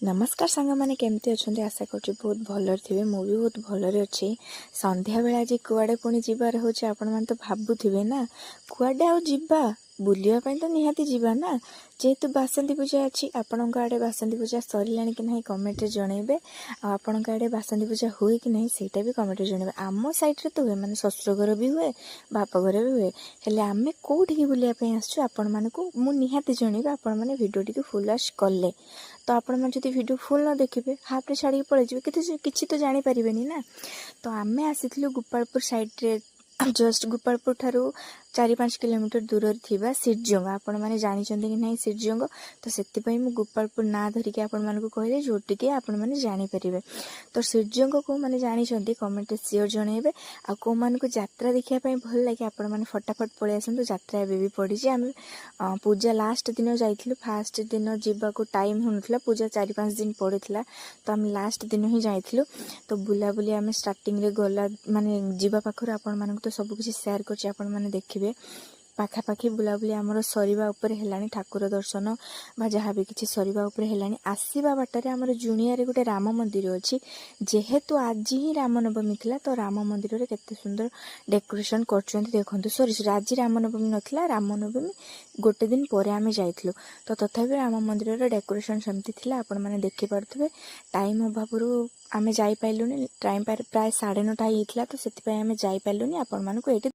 नमस्कार सांग मैंने केमती अच्छा आशा कर बहुत भलर थे मुझे बहुत भलरे अच्छी संध्या बेला आज कुआडे पुणी जीवार हो आपण मैंने तो भावुवे ना कुआडे आवा बुलापी तो निहाती जीवा ना जेहेतु बासंती पूजा अच्छी आपण आड़े बासंती पूजा सरला कि ना कमेंट जनइबे आपण आड़े बासंती पूजा हुए कि नहीं सेटा भी कमेंट जनइबे आम साइड तो हुए माने ससुर घर भी हुए बाप घर भी हुए हेले आमे कोठी बुलापी आसचु आपण मानकु मु निहाती जनइबे आपण माने वीडियो टी फुल वॉच कले तो आपण मैंने जो वीडियो फुल न देखिए हाफ रे छाड़ी पड़े किसी तो जानी पारे ना। तो आमे आसी गोपालपुर साइड रे जस्ट गोपालपुर ठारू 4-5 किलोमीटर दूर थिबा सिरजंग आपण माने जानी चंदी कि नहीं सिरजंग तो सेति पई मु गोपालपुर ना धरिके आपण मानकु कहले जोटी के आपण माने जानी परिबे। तो सिरजंग को माने जानी चंदी कमेंट शेयर जणेबे आ को मानकु यात्रा देखिया पई भल लागे आपण माने फटाफट पळे आसंतु यात्रा एबे भी पड़ी जे हम पूजा लास्ट दिन जाइथिलु फास्ट दिन जीवा को टाइम होनथला पूजा 4-5 दिन पड़ेथला तो हम लास्ट दिन ही जाइथिलु। तो बुला बुली आम स्टार्टिंग रे गला माने जीवा पाखर आपण मानकु तो सब कुछ शेयर करछि आपण माने देखिबे पाखापाखि बुलाबुली आमर सरीबा उपरे हेलानी ठाकुर दर्शन बा जहाँ भी किसी सरीबा उपरे हेलानी आसीबा बाटरे आमर जुनिया रे गोटे राम मंदिर अच्छी जेहेतु आज ही रामनवमी थिला तो राम मंदिर रे केते सुंदर डेकोरेशन करछन्ती देखंतु सॉरी आज रामनवमी नथिला रामनवमी गोटे दिन पर आमे जाइथिलु तो तथापि राम मंदिर रे डेकोरेशन सेमती थिला आपण माने देखि पारथुबे टाइम अभावरु आमे जाई पाइलुनी टाइम प्राय 9:30 होइथिला तो सेति पय आमे जाई पाइलुनी आपण मानको एटी